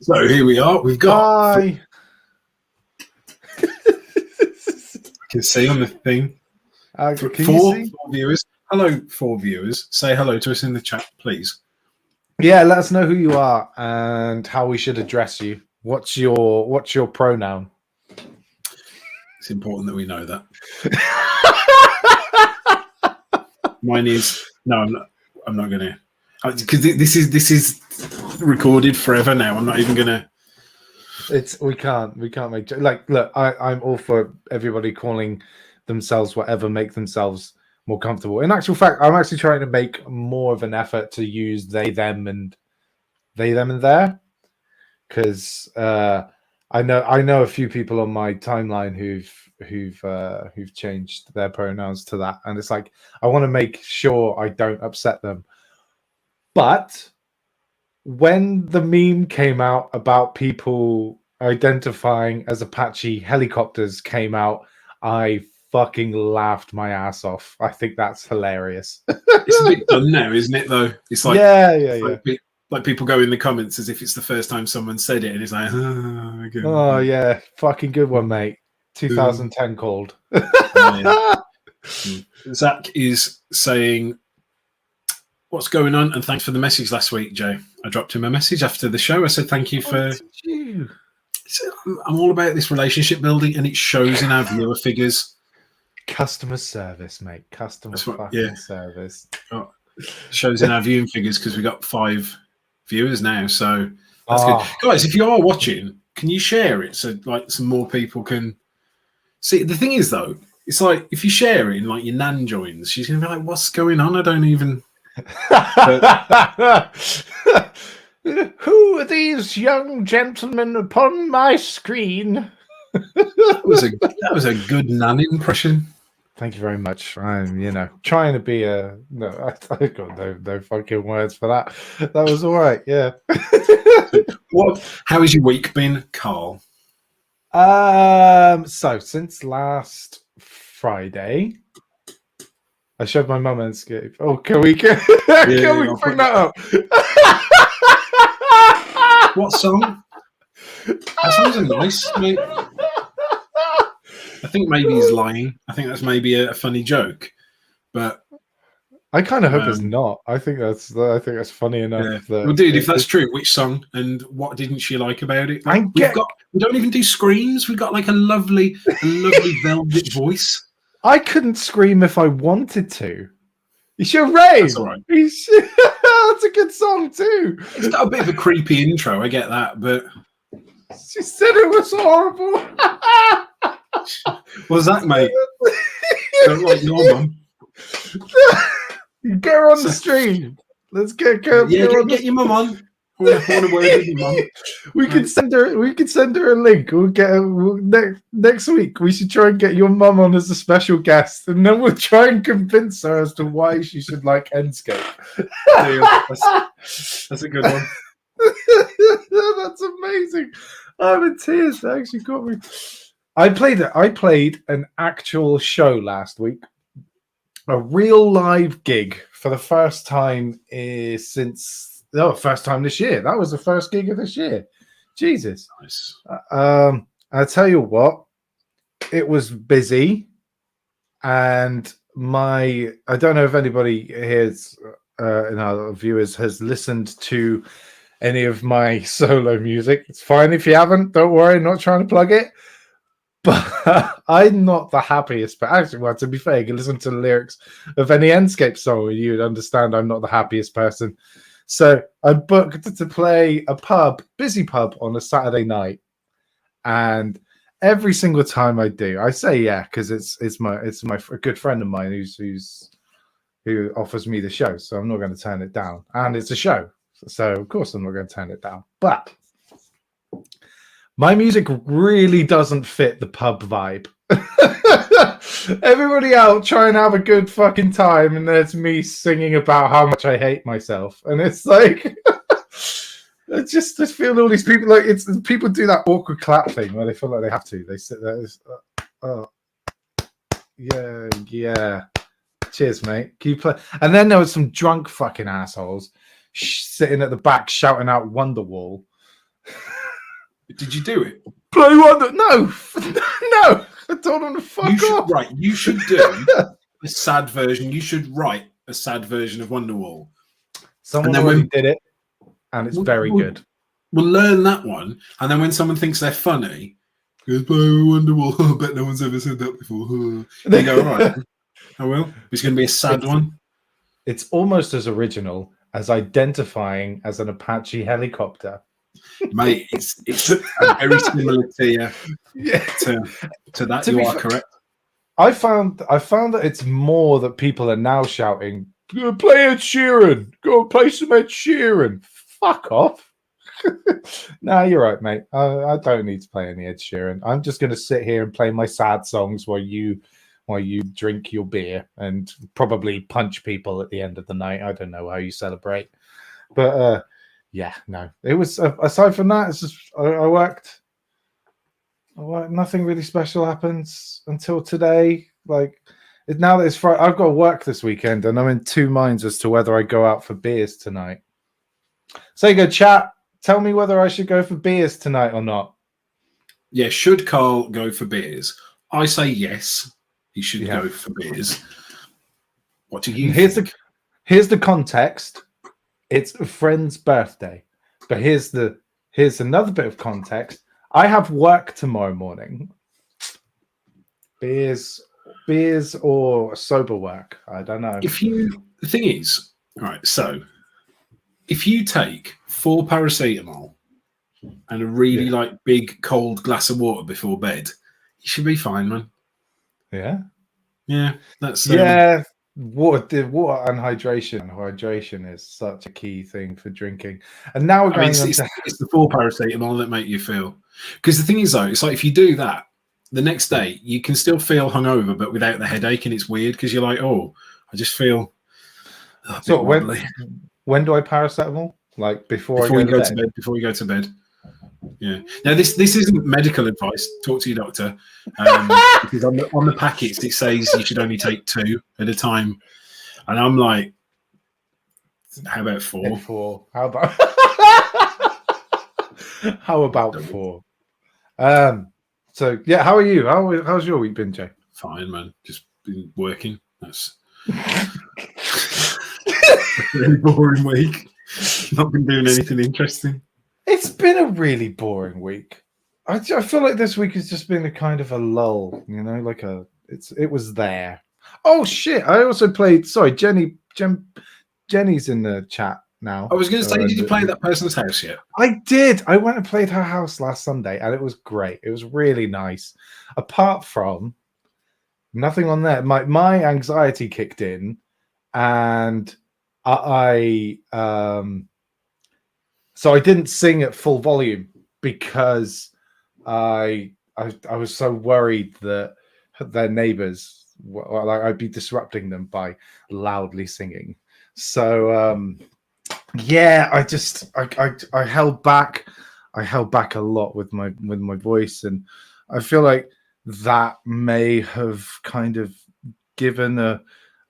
So here we are. We've got. Hi. I can see on the thing. Four viewers. Hello, 4 viewers. Say hello to us in the chat, please. Yeah, let us know who you are and how we should address you. What's your pronoun? It's important that we know that. Mine is no. I'm not gonna, because this is recorded forever now. I'm not even gonna. We can't make like look. I'm all for everybody calling themselves whatever, make themselves more comfortable. In actual fact, I'm actually trying to make more of an effort to use they, them, and there, because I know a few people on my timeline who've changed their pronouns to that, and it's like I want to make sure I don't upset them. But when the meme came out about people identifying as Apache helicopters came out, I fucking laughed my ass off. I think that's hilarious. It's a bit done now, isn't it? Though it's like like people go in the comments as if it's the first time someone said it, and it's like, oh yeah, fucking good one, mate. 2010 called. Zach is saying, "What's going on?" And thanks for the message last week, Joe. I dropped him a message after the show. I said thank you for. I'm all about this relationship building, and it shows in our viewer figures. Customer service, mate. Service. Oh, shows in our viewing figures because we got 5 viewers now, so that's good. Guys, if you are watching, can you share it so like some more people can see? The thing is, though, it's like if you share it and like your nan joins, she's gonna be like, "What's going on? I don't even." Who are these young gentlemen upon my screen? That was a good nan impression. Thank you very much. I'm, trying to be a no. I got no fucking words for that. That was all right. Yeah. How has your week been, Carl? So since last Friday, I showed my mum ENDSCAPE. Oh, can we bring that up? What song? That sounds nice, mate. I think maybe he's lying. I think that's maybe a funny joke, but I kind of hope it's not. I think that's funny enough. Yeah. Well, dude, if that's true, which song and what didn't she like about it? Like, we don't even do screams. We've got like a lovely velvet voice. I couldn't scream if I wanted to. You should rave. That's all right. That's a good song too. It's got a bit of a creepy intro. I get that, but she said it was horrible. What's that, mate? Don't like your mum. Get her on the stream. Let's get your mum on. I want to work with your mum. We could send her a link. We'll get next week. We should try and get your mum on as a special guest, and then we'll try and convince her as to why she should like ENDSCAPE. That's a good one. That's amazing. I'm in tears. That actually got me. I played an actual show last week, a real live gig for the first time first time this year. That was the first gig of this year. Jesus. Nice. I tell you what, it was busy, and I don't know if anybody here's in our viewers has listened to any of my solo music. It's fine if you haven't. Don't worry, I'm not trying to plug it. But I'm not the happiest. But actually, well, to be fair, you can listen to the lyrics of any ENDSCAPE song and you'd understand I'm not the happiest person. So I booked to play a busy pub on a Saturday night. And every single time I do, I say yeah, because it's a good friend of mine who offers me the show. So I'm not going to turn it down. And it's a show. So of course I'm not going to turn it down. But my music really doesn't fit the pub vibe. Everybody out trying to have a good fucking time, and there's me singing about how much I hate myself. And it's like, I just feel all these people like people do that awkward clap thing where they feel like they have to. They sit there. Yeah. Cheers, mate. Can you play? And then there was some drunk fucking assholes sitting at the back shouting out Wonderwall. Did you do it? Play Wonder. No, no. I told him to fuck off. Right, you should do a sad version. You should write a sad version of Wonderwall. Someone already did it, and it's very good. We'll learn that one, and then when someone thinks they're funny, goes play Wonderwall. I bet no one's ever said that before. You go, all right. I will. It's going to be a sad one. It's almost as original as identifying as an Apache helicopter. Mate, it's very similar to that. To you are correct. I found that it's more that people are now shouting, "Play Ed Sheeran! Go play some Ed Sheeran!" Fuck off. No, you're right, mate. I don't need to play any Ed Sheeran. I'm just going to sit here and play my sad songs while you drink your beer and probably punch people at the end of the night. I don't know how you celebrate, but yeah, no. It was aside from that, it's just I worked. Nothing really special happens until today. Like now that it's Friday, I've got to work this weekend, and I'm in two minds as to whether I go out for beers tonight. So you go, chat. Tell me whether I should go for beers tonight or not. Yeah, should Carl go for beers? I say yes. He should go for beers. What do you think? Here's the context. It's a friend's birthday. But here's another bit of context. I have work tomorrow morning. Beers or sober work. I don't know. The thing is, all right, so if you take 4 paracetamol and a really big cold glass of water before bed, you should be fine, man. Yeah, that's water and hydration. Hydration is such a key thing for drinking. And now we're going it's the 4 paracetamol that make you feel. Because the thing is, though, it's like if you do that, the next day you can still feel hungover, but without the headache, and it's weird because you're like, oh, I just feel. So when do I paracetamol? Like before you go to bed? Before you go to bed. Yeah. Now this isn't medical advice. Talk to your doctor. Because on the packets it says you should only take 2 at a time, and I'm like, how about 4? 4. How about 4? So yeah, how are you? How's your week been, Jay? Fine, man. Just been working. That's a really boring week. Not been doing anything interesting. It's been a really boring week. I feel like this week has just been a kind of a lull, you know, it was there. Oh shit! I also played. Sorry, Jenny's in the chat now. I was going to say, did you play that person's house yet? I did. I went and played her house last Sunday, and it was great. It was really nice. Apart from nothing on there, my anxiety kicked in, and so I didn't sing at full volume because I was so worried that their neighbors, I'd be disrupting them by loudly singing. So yeah, I held back. I held back a lot with my voice, and I feel like that may have kind of given a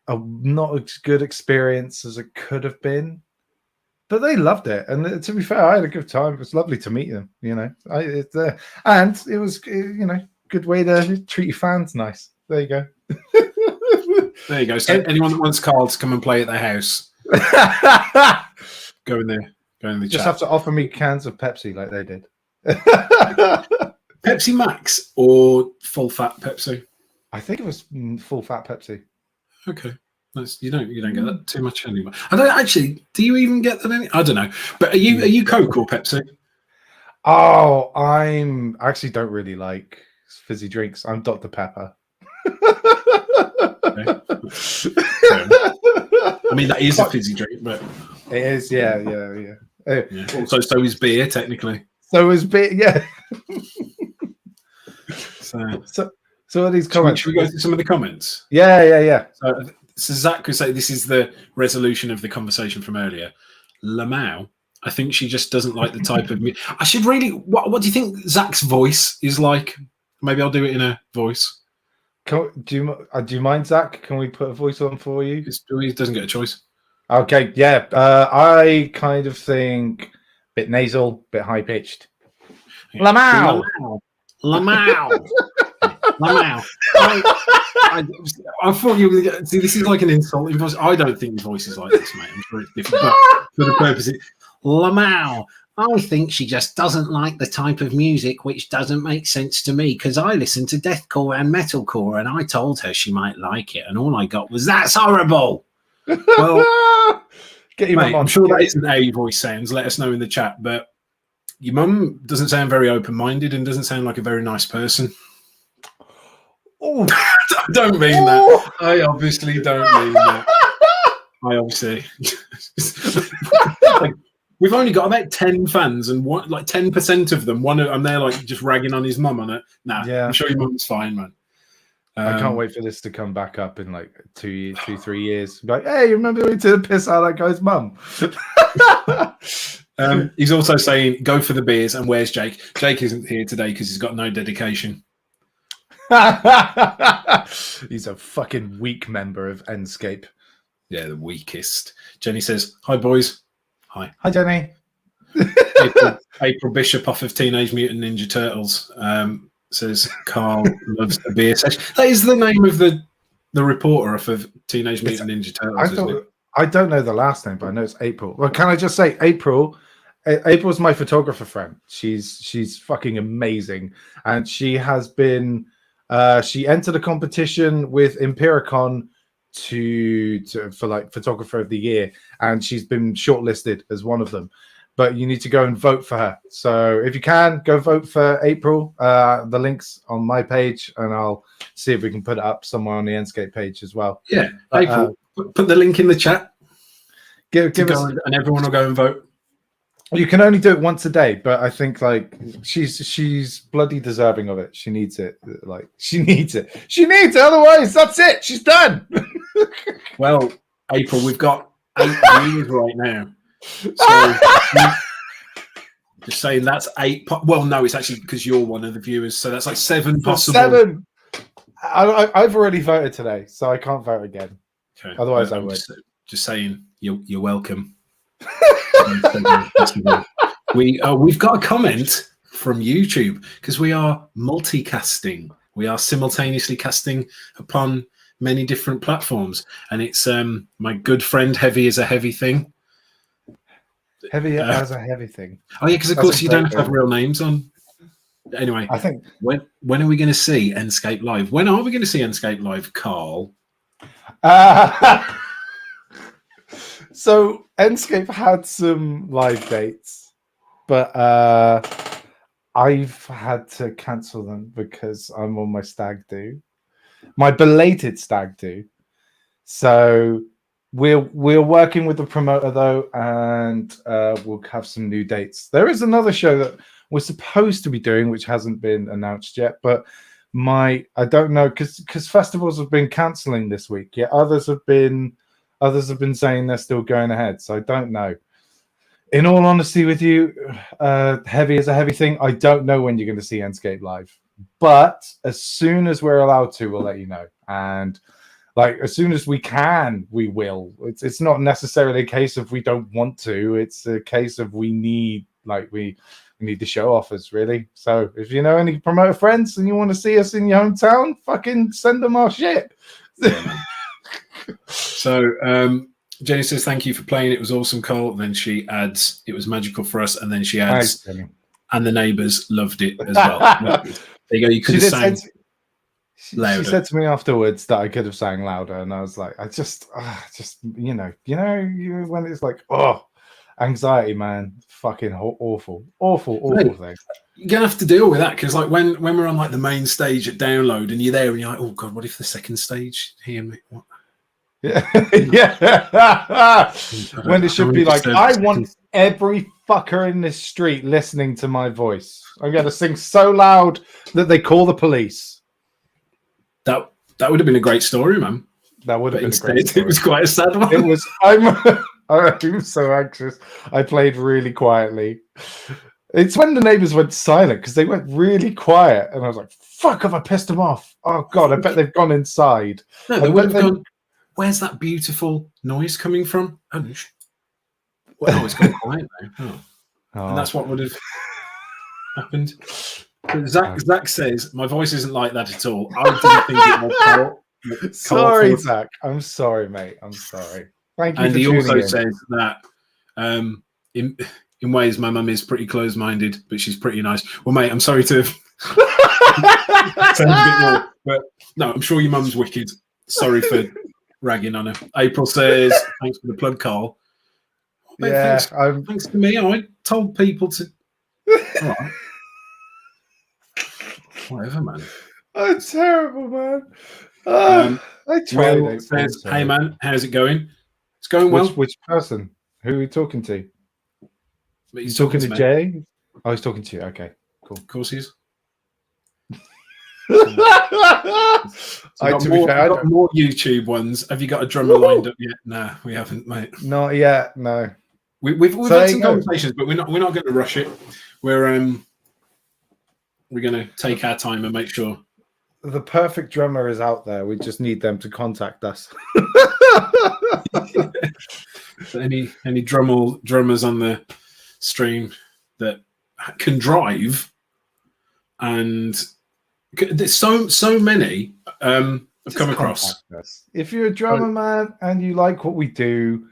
not as good experience as it could have been. But they loved it, and to be fair, I had a good time. It was lovely to meet them, you know. And it was, you know, good way to treat your fans nice. There you go. There you go. So anyone that wants Carl to come and play at their house, go in there. Go in the Just chat. have to offer me cans of Pepsi like they did. Pepsi Max or full fat Pepsi? I think it was full fat Pepsi. Okay. You don't get that too much anymore. I don't actually. Do you even get that? I don't know. But are you Coke or Pepsi? Oh, I actually don't really like fizzy drinks. I'm Dr. Pepper. Okay. I mean, that is a fizzy drink, but it is. Yeah. So is beer technically. So is beer. Yeah. So are these comments? Should we go through some of the comments? Yeah. So Zach could say this is the resolution of the conversation from earlier. Lamau, I think she just doesn't like the type of music. I should really. What do you think Zach's voice is like? Maybe I'll do it in a voice. Do you mind, Zach? Can we put a voice on for you? He doesn't get a choice. Okay, yeah. I kind of think a bit nasal, bit high pitched. Lamau. Lamau. Lamau. I thought you were going to see. This is like an insulting voice. I don't think your voice is like this, mate. I'm sure it's different, but for the purpose, Lamau. I think she just doesn't like the type of music, which doesn't make sense to me because I listen to deathcore and metalcore, and I told her she might like it, and all I got was "That's horrible." Well, get your mate, I'm sure that isn't how your voice sounds. Let us know in the chat. But your mum doesn't sound very open-minded and doesn't sound like a very nice person. I don't mean that. I obviously don't mean that. I obviously. We've only got about 10 fans, and what, like 10% of them, and they're like just ragging on his mum on it. Nah, yeah. I'm sure your mum's fine, man. I can't wait for this to come back up in like 2, 3 years. Like, hey, remember we took the piss out of that guy's mum? He's also saying, go for the beers, and where's Jake? Jake isn't here today because he's got no dedication. He's a fucking weak member of ENDSCAPE. Yeah, the weakest. Jenny says, hi, boys. Hi. Hi, Jenny. April Bishop off of Teenage Mutant Ninja Turtles says, Carl loves a beer session. That is the name of the reporter off of Teenage Mutant Ninja Turtles, I don't know the last name, but I know it's April. Well, can I just say April? April's my photographer friend. She's fucking amazing. And she has been... she entered a competition with Empiricon for like photographer of the year, and she's been shortlisted as one of them, but you need to go and vote for her. So if you can, go vote for April. The link's on my page, and I'll see if we can put it up somewhere on the ENDSCAPE page as well. Yeah, April, put the link in the chat. Give us, and everyone will go and vote. You can only do it once a day, but I think like she's bloody deserving of it. She needs it. Like she needs it. Otherwise, that's it. She's done. Well, April, we've got 8 views right now. So just saying that's 8. Well, no, it's actually because you're one of the viewers. So that's like 7 possible. 7. I've already voted today, so I can't vote again. Okay. Otherwise, I would. Just saying, you're welcome. We've got a comment from YouTube because we are multicasting. We are simultaneously casting upon many different platforms, and it's my good friend Heavy is a Heavy Thing. Heavy as a Heavy Thing. Oh yeah, because of course you don't have real names on. Anyway, I think when are we going to see ENDSCAPE Live? When are we going to see ENDSCAPE Live, Carl? So ENDSCAPE had some live dates, but I've had to cancel them because I'm on my stag do, my belated stag do. So we're working with the promoter though, and we'll have some new dates. There is another show that we're supposed to be doing, which hasn't been announced yet, but I don't know because festivals have been cancelling this week. Yeah, others have been saying they're still going ahead. So I don't know. In all honesty with you, Heavy is a Heavy Thing. I don't know when you're going to see ENDSCAPE Live, but as soon as we're allowed to, we'll let you know. And like as soon as we can, we will. It's not necessarily a case of we don't want to. It's a case of we need the show offers, really. So if you know any promoter friends and you want to see us in your hometown, fucking send them our shit. So Jenny says thank you for playing, it was awesome, Cole. And then she adds it was magical for us, and then she adds and the neighbours loved it as well. There you go. You could have sang louder. She said to me afterwards that I could have sang louder, and I was like, I just you know when it's like anxiety, man, fucking awful thing. You're gonna have to deal with that because like when we're on like the main stage at Download and you're there and you're like, oh god, what if the second stage hear me? What? Yeah. When it should be like, I want every fucker in this street listening to my voice. I'm going to sing so loud that they call the police. That would have been a great story, man. That would have been a great story. It was quite a sad one. It was. I'm so anxious. I played really quietly. It's when the neighbors went silent because they went really quiet, and I was like, "Fuck! Have I pissed them off? Oh god! I bet they've gone inside." No, they would have gone. Where's that beautiful noise coming from? Oh, it's gone quiet now. Oh. And that's what would have. happened. Zach says my voice isn't like that at all. I didn't think it was Sorry, Zach. I'm sorry, mate. I'm sorry. Thank you. And for he tuning also in. says that in ways my mum is pretty close-minded, but she's pretty nice. Well, mate, I'm sorry to sound a bit more, but no, I'm sure your mum's wicked. Sorry for ragging on her. April says, thanks for the plug, Carl. Mate, Yeah, thanks to me. I told people to. All right. Whatever, man. I'm terrible, man. I tried. Will says, hey, man, how's it going? It's going well. Which person? Who are you talking to? He's talking to Jay? Oh, he's talking to you. Okay, cool. Of course he is. To be fair, I've got more YouTube ones. Have you got a drummer lined up yet? Nah, we haven't, mate. Not yet. No. We've had some conversations, but we're not going to rush it. We're going to take our time and make sure the perfect drummer is out there. We just need them to contact us. Any drummers on the stream that can drive, and there's so many I've come across. If you're a drummer, man, and you like what we do,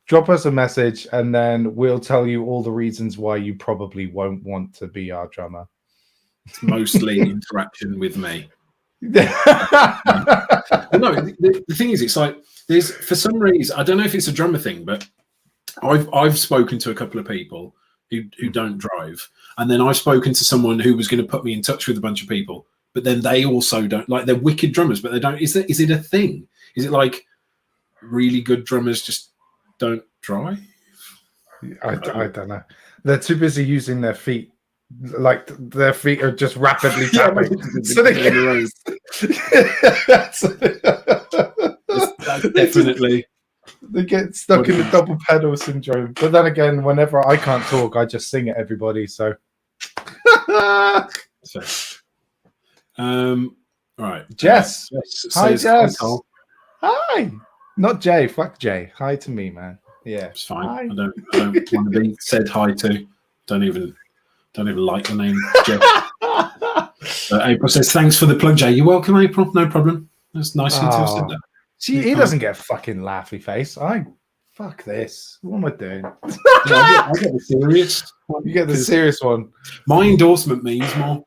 drop us a message, and then we'll tell you all the reasons why you probably won't want to be our drummer. It's mostly interaction with me. No, the thing is, it's like there's, for some reason, I don't know if it's a drummer thing, but I've spoken to a couple of people who don't drive, and then I've spoken to someone who was going to put me in touch with a bunch of people, but then they also don't, like, they're wicked drummers, but they don't. Is it a thing? Is it like really good drummers just don't drive? I don't know. They're too busy using their feet. Like their feet are just rapidly tapping. So they can... That's definitely. They get stuck in the double pedal syndrome. But then again, whenever I can't talk, I just sing at everybody. So, all right, Jess. Hi, Jess. Hi. Not Jay. Fuck Jay. Hi to me, man. Yeah, it's fine. Hi. I don't want to be said hi to. Don't even like the name Jeff. April says, thanks for the plug, Jay. You're welcome, April. No problem. That's nice of you to have said that. See, he doesn't get a fucking laughy face. Fuck this. What am I doing? I get the serious one. You get the serious one. My endorsement means more.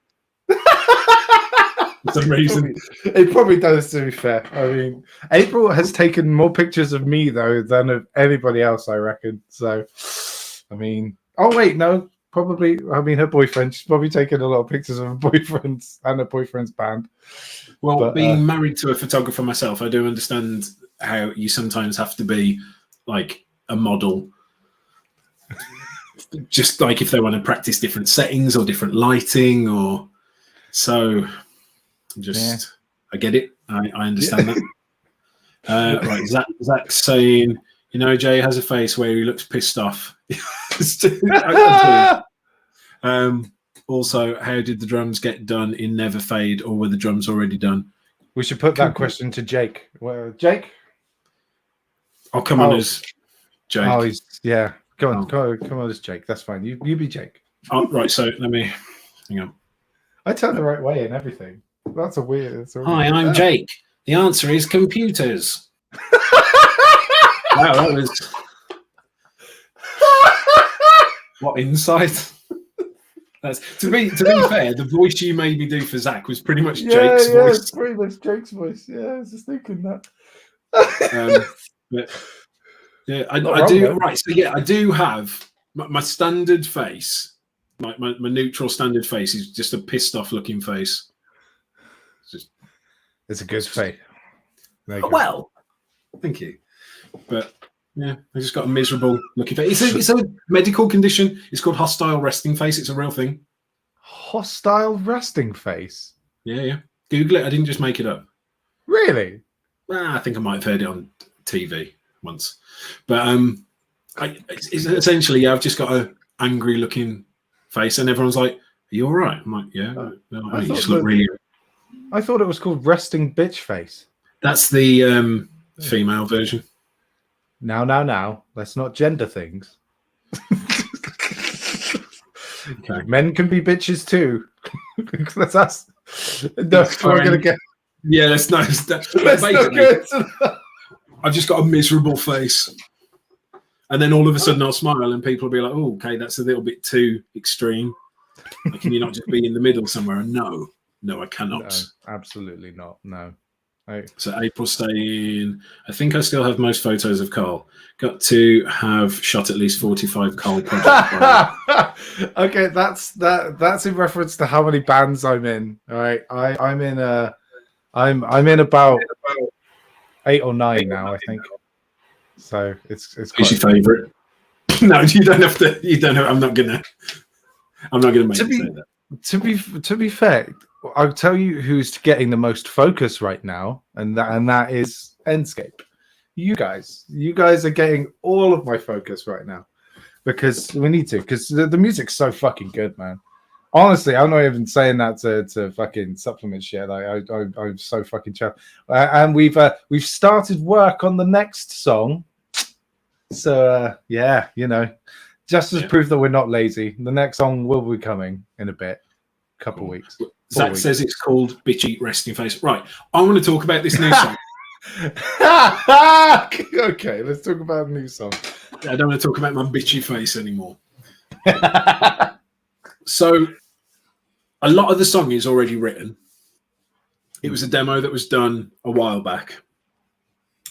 For some reason. It probably does, to be fair. I mean, April has taken more pictures of me, though, than of anybody else, I reckon. So, I mean... Oh, wait, no. Probably, I mean, her boyfriend. She's probably taken a lot of pictures of her boyfriends and her boyfriend's band. Well, but, being married to a photographer myself, I do understand how you sometimes have to be like a model. Just like if they want to practice different settings or different lighting, or so. I get it. I understand that. Right, Zach's saying, you know, Jay has a face where he looks pissed off. Also, how did the drums get done in Never Fade, or were the drums already done? We should put that question to Jake. Well, Jake? I'll come on as Jake. Oh, yeah. Come on as Jake. That's fine. You be Jake. Oh, right, so let me... Hang on. I turn the right way and everything. That's a weird... Hi, I'm Jake. The answer is computers. Wow, that was... What insight? That's to be fair, the voice you made me do for Zach was pretty much Jake's voice. It's pretty much Jake's voice. Yeah, I was just thinking that. But yeah, I do. Right, so yeah, I do have my standard face. My neutral standard face is just a pissed off looking face. It's a good face. Well, thank you, but. Yeah, I just got a miserable looking face. It's a medical condition. It's called hostile resting face. It's a real thing. Hostile resting face? Yeah. Google it. I didn't just make it up. Really? I think I might have heard it on TV once. But it's essentially, I've just got an angry looking face, and everyone's like, "Are you all right?" I'm like, "Yeah." You just look really. I thought it was called resting bitch face. That's the female version. Now. Let's not gender things. Okay. Men can be bitches too. That's us. No, we're gonna get. Yeah, let's not. Let's not go into that. I've just got a miserable face, and then all of a sudden I'll smile, and people will be like, "Oh, okay, that's a little bit too extreme. Like, can you not just be in the middle somewhere?" And no, I cannot. No, absolutely not. No. So April staying. I think I still have most photos of Carl. Got to have shot at least 45 Carl projects. Okay, that's in reference to how many bands I'm in. All right, I'm in about 8 or 9 now, I think. So it's. Who's your favourite? No, you don't have to. You don't have. I'm not gonna make you say that. To be fair, I'll tell you who's getting the most focus right now, and that is ENDSCAPE. You guys are getting all of my focus right now because we need to. Because the music's so fucking good, man. Honestly, I'm not even saying that to fucking supplement shit. I'm so fucking chuffed. And we've started work on the next song. So yeah, just as proof that we're not lazy. The next song will be coming in a bit, couple weeks. Zach says it's called Bitchy Resting Face. Right, I want to talk about this new song. Okay, let's talk about a new song. I don't want to talk about my bitchy face anymore. So, a lot of the song is already written. It was a demo that was done a while back.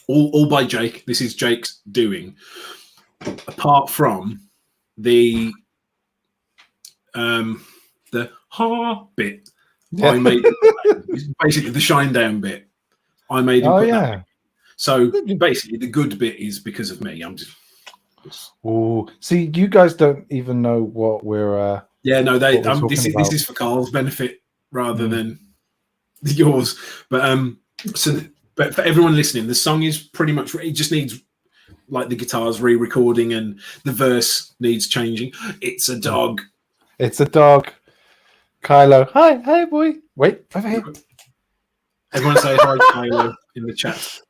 All by Jake. This is Jake's doing. Apart from the ha bit, I made basically the shine down bit. I made him put that. So basically, the good bit is because of me. I'm just. Oh, see, you guys don't even know what we're. Yeah, no, this is for Carl's benefit rather than yours. But but for everyone listening, the song is pretty much. It just needs like the guitars re-recording and the verse needs changing. It's a dog. It's a dog. Kylo, hi, boy. Wait, over here. Everyone say hi, Kylo, in the chat.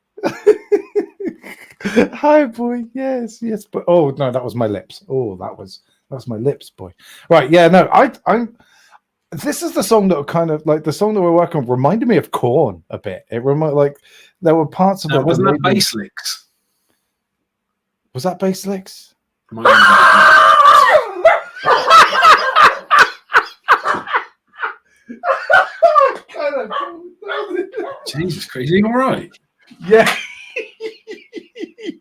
Hi, boy. Yes, but oh no, that was my lips. Oh, that was my lips, boy. Right, yeah, no, I'm. This is the song that kind of like the song that we're working on reminded me of Korn a bit. It reminded like there were parts of it. Wasn't that bass licks? Was that bass licks? Jesus Christ, are you all right? Yeah.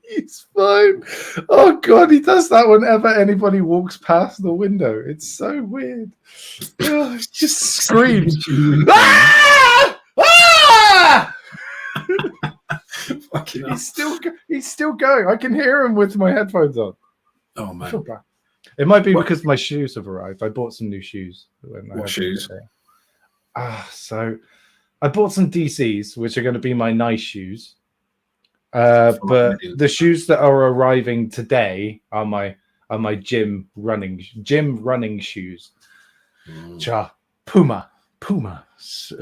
He's fine. Oh God, he does that whenever anybody walks past the window. It's so weird. Oh, he just screams. Ah! Ah! He's still going. I can hear him with my headphones on. Oh man. It might be because my shoes have arrived. I bought some new shoes. What shoes? So I bought some DCs, which are going to be my nice shoes. But the shoes that are arriving today are my gym running shoes. Pumas. Pumas.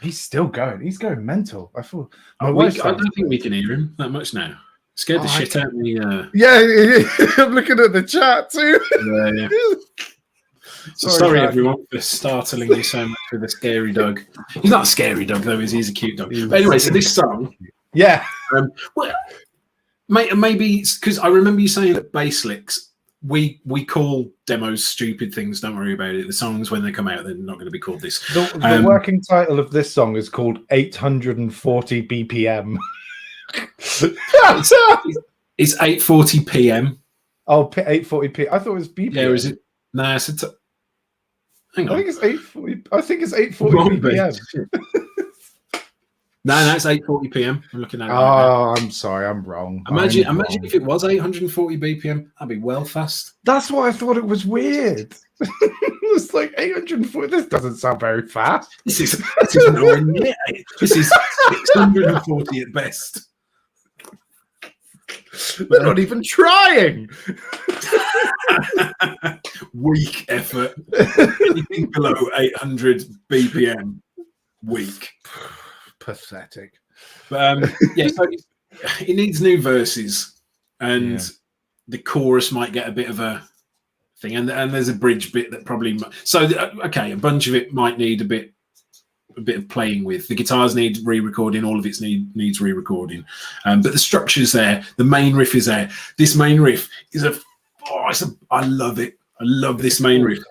He's still going. He's going mental. I feel. I don't think we can hear him that much now. Scared the shit out of me. Yeah, I'm looking at the chat too. Yeah. Sorry everyone for startling you so much with a scary dog. He's not a scary dog though, he's a cute dog. But anyway, so this song, well, maybe because I remember you saying that bass licks. We call demos stupid things. Don't worry about it. The songs when they come out, they're not going to be called this. The working title of this song is called 840 BPM. It's 8:40 PM. Oh, 8:40 p. I thought it was BPM. Yeah, is it? Nah, hang on. I think it's 8:40. I think it's 8:40 BPM. No, it's 8:40 PM. I'm looking at it. Oh, I'm sorry, I'm wrong. Imagine if it was 840 BPM. That'd be well fast. That's why I thought it was weird. It's like 840. This doesn't sound very fast. This is nowhere near. This is 640 at best. We're not even trying. Weak effort. Anything below 800 BPM. Weak. Pathetic. But so it needs new verses, and the chorus might get a bit of a thing, and there's a bridge bit that probably okay, a bunch of it might need a bit of playing with. The guitars need re-recording, all of it needs re-recording, but the structure's there, the main riff is there. This main riff is I love it. I love this main riff.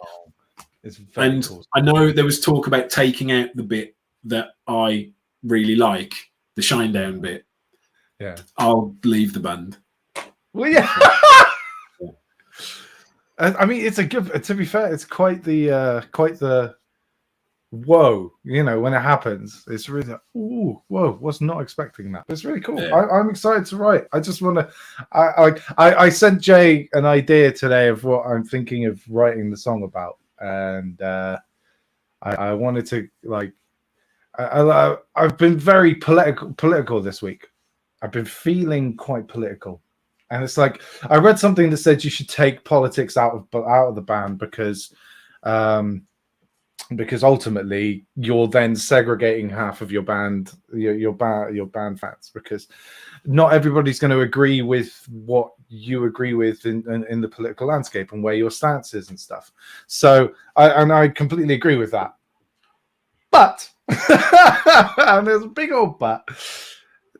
It's very cool. I know there was talk about taking out the bit that I really like, the Shinedown bit. Yeah, I'll leave the band. Well, yeah. I mean, it's a good. To be fair, it's quite the whoa. You know, when it happens, it's really ooh, whoa. Was not expecting that. It's really cool. Yeah. I'm excited to write. I just want to. I sent Jay an idea today of what I'm thinking of writing the song about, and I wanted to like. I've been very political this week. I've been feeling quite political. And it's like I read something that said you should take politics out of the band because ultimately you're then segregating half of your band band fans, because not everybody's going to agree with what you agree with in the political landscape and where your stance is and stuff. So I completely agree with that. But and there's a big old but.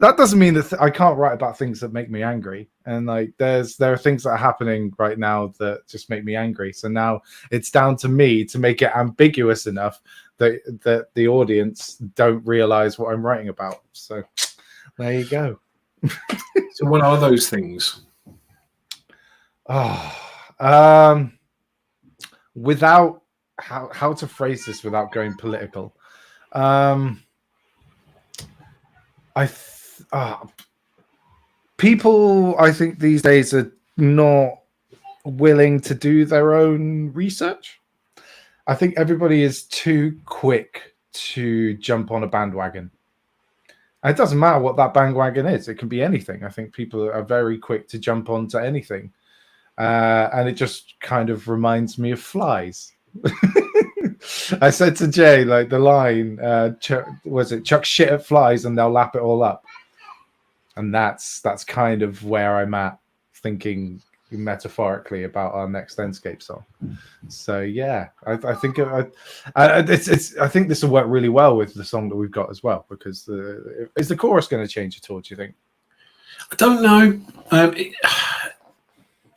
That doesn't mean that I can't write about things that make me angry. And like there are things that are happening right now that just make me angry. So now it's down to me to make it ambiguous enough that the audience don't realize what I'm writing about. So there you go. So what are those things? Without how to phrase this without going political. People, I think these days are not willing to do their own research. I think everybody is too quick to jump on a bandwagon. And it doesn't matter what that bandwagon is. It can be anything. I think people are very quick to jump onto anything. And it just kind of reminds me of flies. I said to Jay, like the line, chuck shit at flies and they'll lap it all up. And that's kind of where I'm at, thinking metaphorically about our next ENDSCAPE song. So yeah, I think I think this will work really well with the song that we've got as well, because is the chorus going to change at all, do you think? I don't know.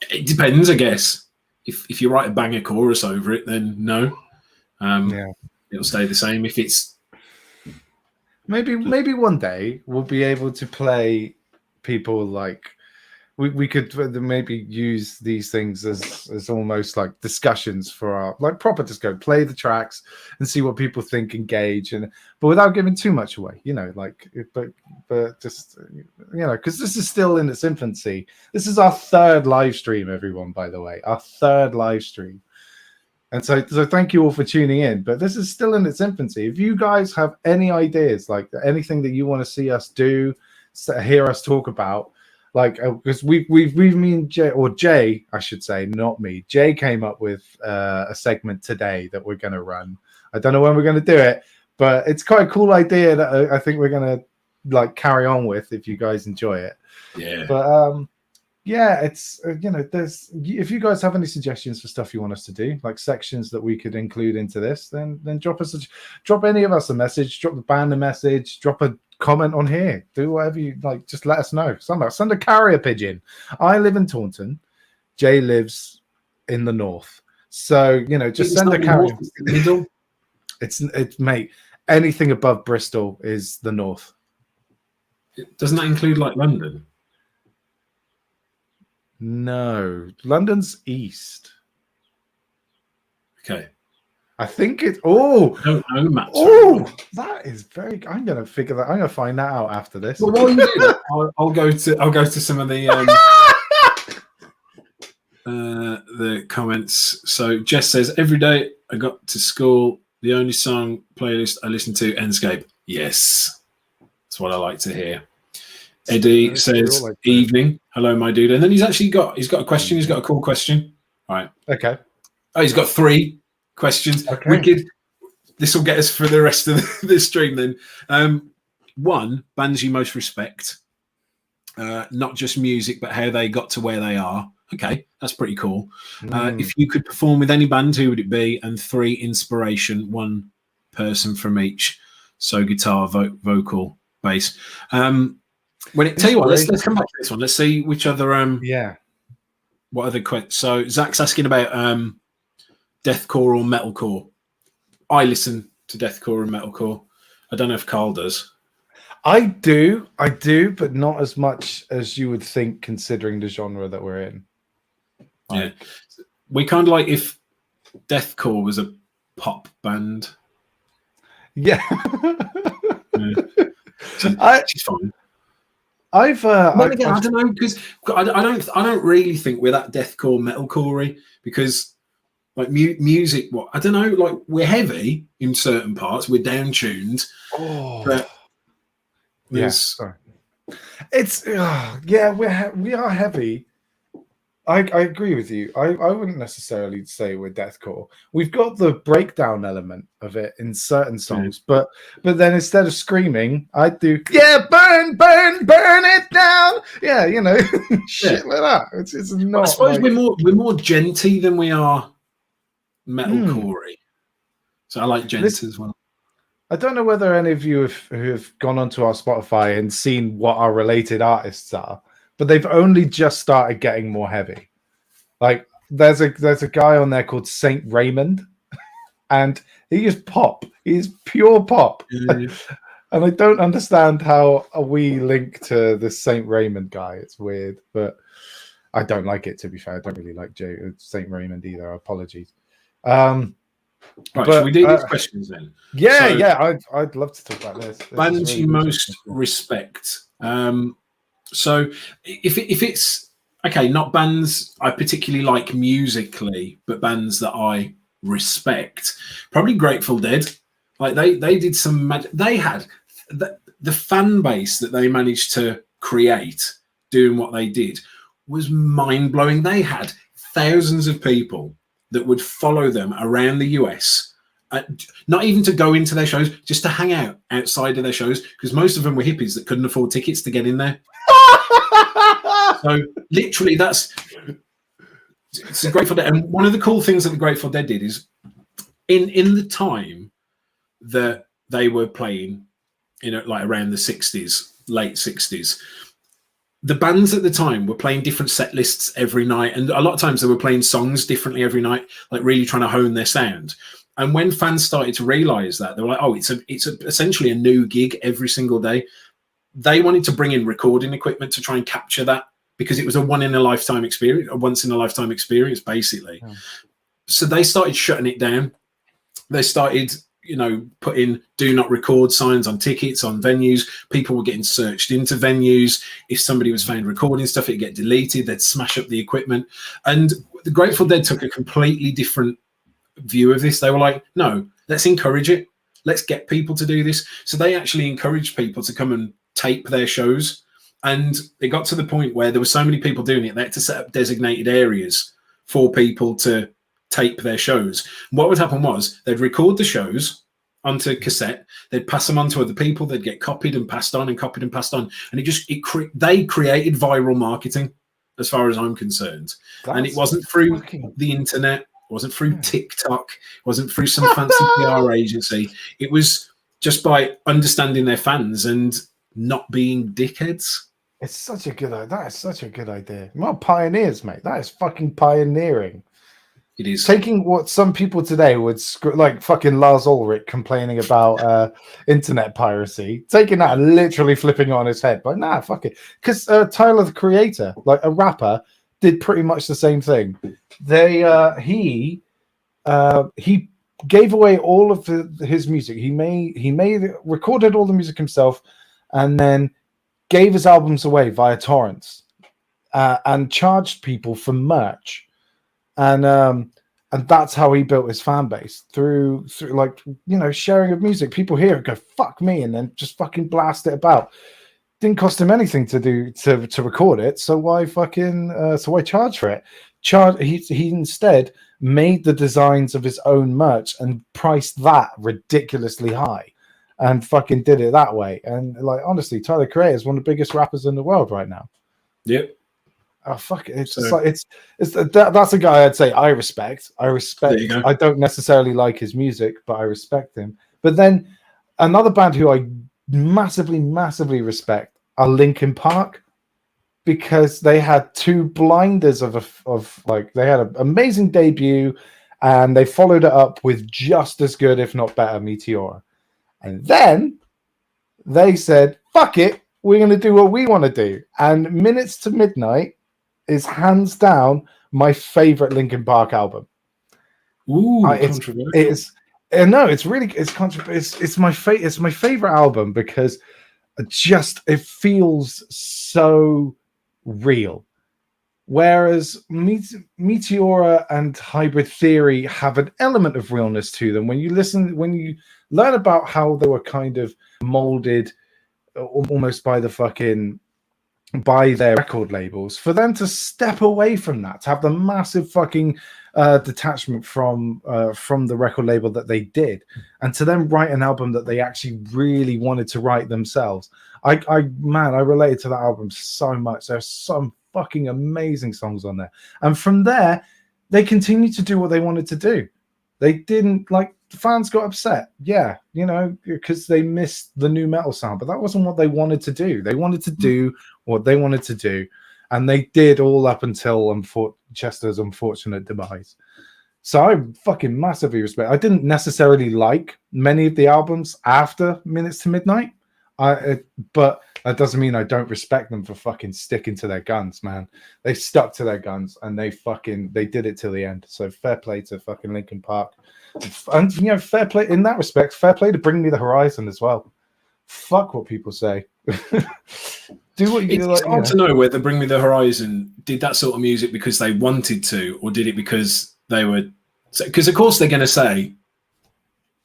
It depends, I guess. If you write a banger chorus over it, then no. It'll stay the same. If it's maybe one day we'll be able to play people like we could maybe use these things as almost like discussions for our like proper disco, play the tracks and see what people think, engage, but without giving too much away, you know, like but just, you know, because this is still in its infancy. This is our third live stream, everyone, by the way, our third live stream. And so thank you all for tuning in. But this is still in its infancy. If you guys have any ideas, like anything that you want to see us do, hear us talk about, like because we've me and Jay, I should say, not me. Jay came up with a segment today that we're going to run. I don't know when we're going to do it, but it's quite a cool idea that I think we're going to like carry on with if you guys enjoy it. Yeah. But yeah, it's you know, if you guys have any suggestions for stuff you want us to do, like sections that we could include into this, then drop any of us a message, drop the band a message, drop a comment on here, do whatever you like, just let us know. Somehow send a carrier pigeon. I live in Taunton, Jay lives in the north, so you know, just send a carrier. It's mate, anything above Bristol is the north. Doesn't that include like London? No, London's east. Okay. I think it. Oh, I don't know, Matt. Oh, that is very. I'm gonna figure that. I'm gonna find that out after this. Well, while you do that, I'll go to some of the comments. So Jess says, every day I got to school, the only song playlist I listen to, ENDSCAPE. Yes, that's what I like to hear. Eddie says, like evening. Hello, my dude. And then he's got a question. He's got a cool question. All right. Okay. Oh, he's got 3 questions. Okay. Wicked. This will get us for the rest of the stream then. 1, bands you most respect. Not just music, but how they got to where they are. Okay, that's pretty cool. If you could perform with any band, who would it be? And 3 inspiration, 1 person from each. So guitar, vocal, bass. Tell you what, let's come back to this one. Let's see which other what other questions. So Zach's asking about deathcore or metalcore. I listen to deathcore and metalcore. I don't know if Carl does. I do, but not as much as you would think, considering the genre that we're in. Yeah, we kind of like if deathcore was a pop band. Yeah, She's fine. I don't know, because I don't really think we're that deathcore metalcore-y, because like music. What I don't know, like we're heavy in certain parts, we're down tuned. But it's we are heavy. I agree with you. I wouldn't necessarily say we're deathcore. We've got the breakdown element of it in certain songs, but then instead of screaming, I'd do burn it down. Yeah, you know, shit like that. It's not. I suppose we're more genty than we are metalcore-y. So I like gent as well. I don't know whether any of you have gone onto our Spotify and seen what our related artists are, but they've only just started getting more heavy. Like there's a guy on there called Saint Raymond, and he is pop. He's pure pop. And I don't understand how we link to this Saint Raymond guy. It's weird, but I don't like it, to be fair. I don't really like Saint Raymond either. Apologies. Right, should we do these questions then? I'd love to talk about this. Bands you most respect. So if it's okay, not bands I particularly like musically, but bands that I respect, probably Grateful Dead. Like they did some magic. They had the fan base that they managed to create doing what they did was mind-blowing. They had thousands of people that would follow them around the US, not even to go into their shows, just to hang out outside of their shows, because most of them were hippies that couldn't afford tickets to get in there. So literally, it's a Grateful Dead. And one of the cool things that the Grateful Dead did is in the time that they were playing, like around the 60s, late 60s, the bands at the time were playing different set lists every night, and a lot of times they were playing songs differently every night, like really trying to hone their sound. And when fans started to realize that, they were like, oh, it's essentially a new gig every single day. They wanted to bring in recording equipment to try and capture that, because it was a once in a lifetime experience, basically. Yeah. So they started shutting it down. They started, putting do not record signs on tickets, on venues. People were getting searched into venues. If somebody was found recording stuff, it'd get deleted. They'd smash up the equipment. And the Grateful Dead took a completely different view of this. They were like, no, let's encourage it. Let's get people to do this. So they actually encouraged people to come and tape their shows. And it got to the point where there were so many people doing it, they had to set up designated areas for people to tape their shows. What would happen was they'd record the shows onto cassette, they'd pass them on to other people, they'd get copied and passed on and copied and passed on. And they created viral marketing, as far as I'm concerned. And it wasn't through the internet, it wasn't through TikTok, it wasn't through some fancy PR agency. It was just by understanding their fans and not being dickheads. It's such a good idea. That is such a good idea. Well, pioneers, mate. That is fucking pioneering. It is taking what some people today would like fucking Lars Ulrich complaining about internet piracy, taking that and literally flipping it on his head. But nah, fuck it. Because Tyler, the Creator, like a rapper, did pretty much the same thing. He gave away all of his music. He recorded all the music himself, and then gave his albums away via torrents, and charged people for merch. And that's how he built his fan base, through like, sharing of music. People hear it, go fuck me, and then just fucking blast it about. Didn't cost him anything to record it, so why charge for it? He instead made the designs of his own merch and priced that ridiculously high, and fucking did it that way. And like, honestly, Tyler Creator is one of the biggest rappers in the world right now. Yep. oh fuck it. So It's that's a guy I'd say I respect. there you go. I don't necessarily like his music, but I respect him. But then another band who I massively respect are Linkin Park, because they had two blinders of like, they had an amazing debut and they followed it up with just as good, if not better, Meteora. And then they said, fuck it, we're going to do what we want to do. And Minutes to Midnight is hands down my favorite Linkin Park album. Ooh, controversial. It's controversial. It's my favorite album because it feels so real. Whereas Meteora and Hybrid Theory have an element of realness to them. When you learn about how they were kind of molded almost by their record labels, for them to step away from that, to have the massive fucking detachment from the record label that they did, and to then write an album that they actually really wanted to write themselves. I related to that album so much. There's some fucking amazing songs on there, and from there they continued to do what they wanted to do. They didn't, like, the fans got upset, because they missed the new metal sound, but that wasn't what they wanted to do. They wanted to do what they wanted to do, and they did all up until Chester's unfortunate demise. So I fucking massively respect. I didn't necessarily like many of the albums after Minutes to Midnight, but that doesn't mean I don't respect them for fucking sticking to their guns, man. They stuck to their guns and they did it till the end. So fair play to fucking Linkin Park. And fair play in that respect. Fair play to Bring Me the Horizon as well. Fuck what people say. Do what you like. It's hard to know whether Bring Me the Horizon did that sort of music because they wanted to, or did it because they were. Because of course they're going to say,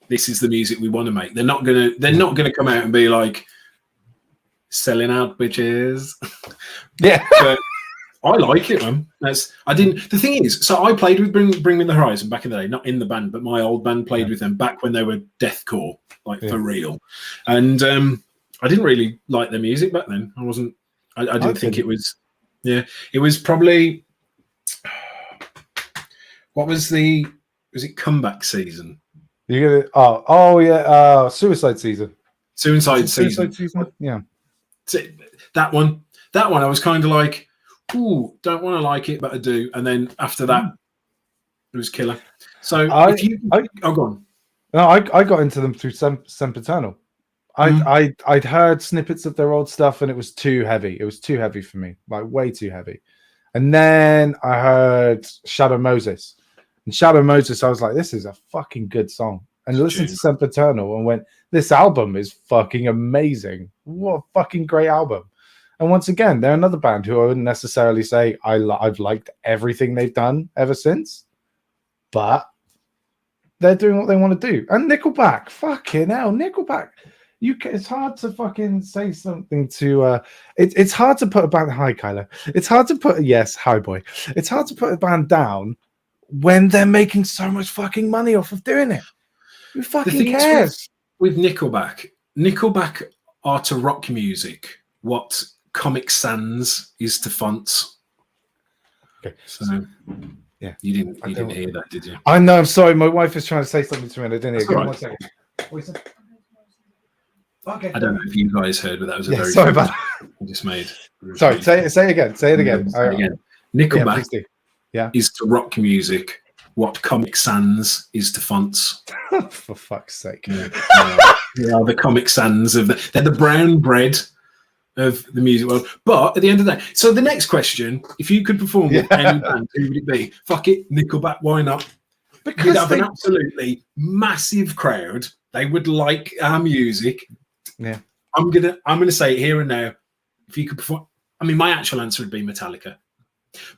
"This is the music we want to make." They're not going to come out and be like, "Selling out, bitches." Yeah. But I like it, man. The thing is, so I played with Bring Me the Horizon back in the day, not in the band, but my old band played with them back when they were deathcore, for real. And I didn't really like their music back then. I didn't think it was. Yeah, it was probably. What was it Comeback Season? You get Suicide Season. Suicide Season. Yeah. That one I was kind of like, ooh, don't want to like it, but I do. And then after that, it was killer. So go on. No, I got into them through Sempiternal. I'd heard snippets of their old stuff and it was too heavy. It was too heavy for me, like way too heavy. And then I heard Shadow Moses. And Shadow Moses, I was like, this is a fucking good song. And listened to Sempiternal and went, this album is fucking amazing. What a fucking great album. And once again, they're another band who I wouldn't necessarily say I've liked everything they've done ever since. But they're doing what they want to do. And Nickelback, fucking hell, Nickelback. It's hard to fucking say something to. It's hard to put a band. Hi, Kyler. It's hard to put. Yes, hi, boy. It's hard to put a band down when they're making so much fucking money off of doing it. Who fucking cares? With Nickelback are to rock music what Comic Sans is to fonts. Okay, so yeah, you didn't hear that, did you? I know. I'm sorry. My wife is trying to say something to me, and I didn't hear. Give me 1 second. What is it? Okay. I don't know if you guys heard, but that was a very sorry about that. I just made. Sorry, say it again. Say it again. Nickelback is to rock music what Comic Sans is to fonts. For fuck's sake. They are the Comic Sans they're the brown bread of the music world. But at the end of the day, so the next question, if you could perform with any band, who would it be? Fuck it, Nickelback, why not? Because you'd have an absolutely massive crowd. They would like our music. Yeah. I'm gonna say it here and now. If you could perform, I mean, my actual answer would be Metallica.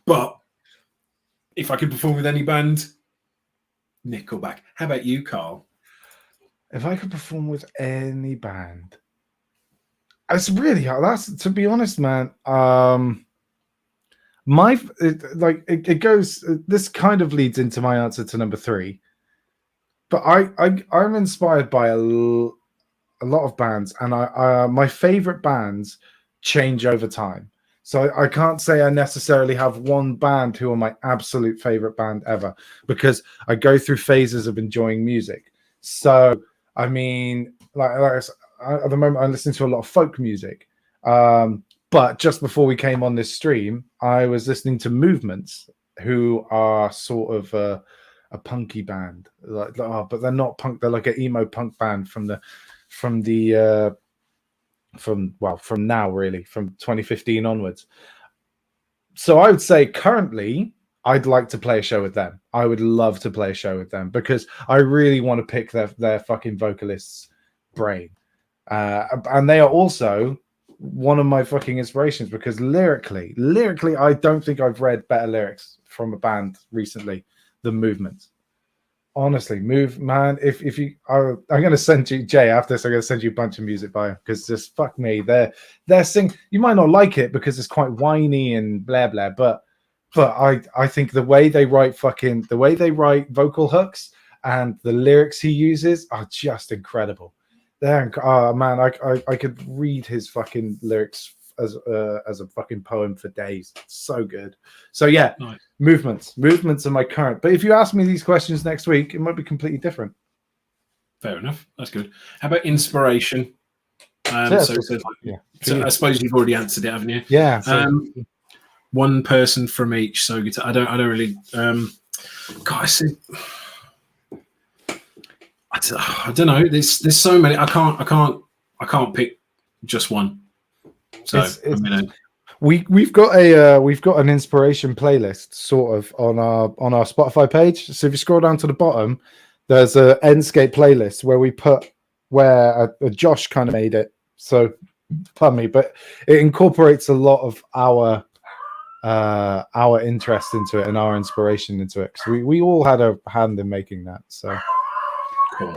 But if I could perform with any band, Nickelback. How about you, Carl? If I could perform with any band, it's really hard. That's, to be honest, man. It goes. This kind of leads into my answer to number 3. But I'm inspired by a lot of bands, and my favorite bands change over time. So I can't say I necessarily have one band who are my absolute favorite band ever, because I go through phases of enjoying music. So I mean, at the moment, I'm listening to a lot of folk music. But just before we came on this stream, I was listening to Movements, who are sort of a punky band. But they're not punk. They're like an emo punk band from now, really, from 2015 onwards. So I would say currently I'd like to play a show with them. I would love to play a show with them because I really want to pick their fucking vocalist's brain. And they are also one of my fucking inspirations, because lyrically, I don't think I've read better lyrics from a band recently than Movement. Honestly, man. If you, I'm going to send you, Jay, after this, I'm going to send you a bunch of music by, because just fuck me, they're sing. You might not like it because it's quite whiny and blah blah, but I think the way they write vocal hooks and the lyrics he uses are just incredible. Oh man, I could read his fucking lyrics as a fucking poem for days. It's so good. So yeah, nice. Movements are my current. But if you ask me these questions next week, it might be completely different. Fair enough. That's good. How about inspiration? So I suppose you've already answered it, haven't you? Yeah. So, one person from each. So guitar. I don't really. I don't know. There's so many. I can't pick just one. So we've got an inspiration playlist sort of on our Spotify page. So if you scroll down to the bottom, there's a ENDSCAPE playlist where Josh kind of made it. So pardon me, but it incorporates a lot of our interest into it and our inspiration into it. So we all had a hand in making that. So cool.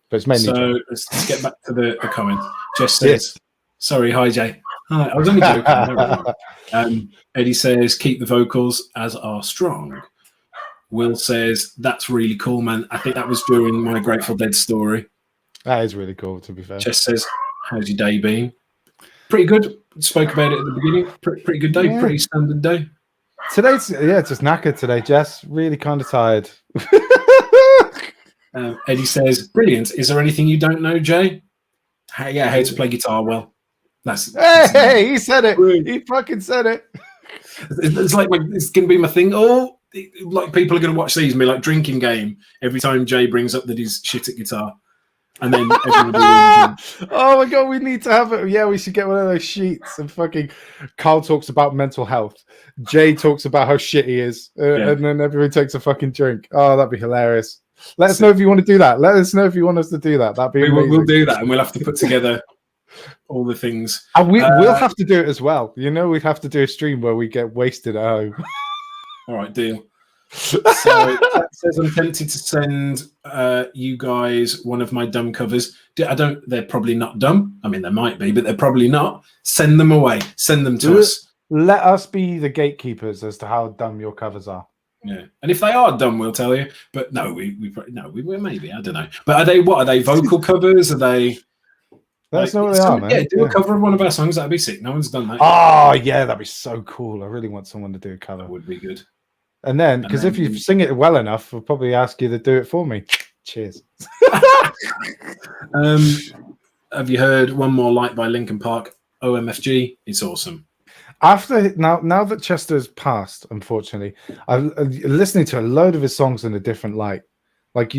But it's mainly so let's get back to the comment. Jess says, sorry, hi Jay. Hi, I was only joking. Eddie says, keep the vocals as are strong. Will says, that's really cool, man. I think that was during my Grateful Dead story. That is really cool, to be fair. Jess says, how's your day been? Pretty good. Spoke about it at the beginning. Pretty good day. Yeah. Pretty standard day. Today's, just knackered today, Jess. Really kind of tired. Eddie says, brilliant. Is there anything you don't know, Jay? How to play guitar well. Hey, he said it. He fucking said it. It's like it's going to be my thing. Oh, like people are going to watch these and be like drinking game every time Jay brings up that he's shit at guitar. And then everybody oh my god, we need to have it. Yeah, we should get one of those sheets. And fucking Carl talks about mental health. Jay talks about how shit he is. And then everyone takes a fucking drink. Oh, that'd be hilarious. Let us know if you want to do that. Let us know if you want us to do that. That'd be amazing. We'll do that, and we'll have to put together all the things. And we'll have to do it as well. You know, we'd have to do a stream where we get wasted at home. All right, deal. So that says I'm tempted to send you guys one of my dumb covers. They're probably not dumb. I mean, they might be, but they're probably not. Send them away. Send them to us. Let us be the gatekeepers as to how dumb your covers are. Yeah, and if they are dumb, we'll tell you. But no, we maybe, I don't know. But are they what? Are they vocal covers? Are they? That's not what they are, man. Yeah, do a cover of one of our songs. That'd be sick. No one's done that. Oh yeah, that'd be so cool. I really want someone to do a cover. That would be good. And then, because if you sing it well enough, I'll probably ask you to do it for me. Cheers. Have you heard One More Light by Linkin Park? OMFG. It's awesome. After now that Chester's passed, unfortunately, I'm listening to a load of his songs in a different light. Like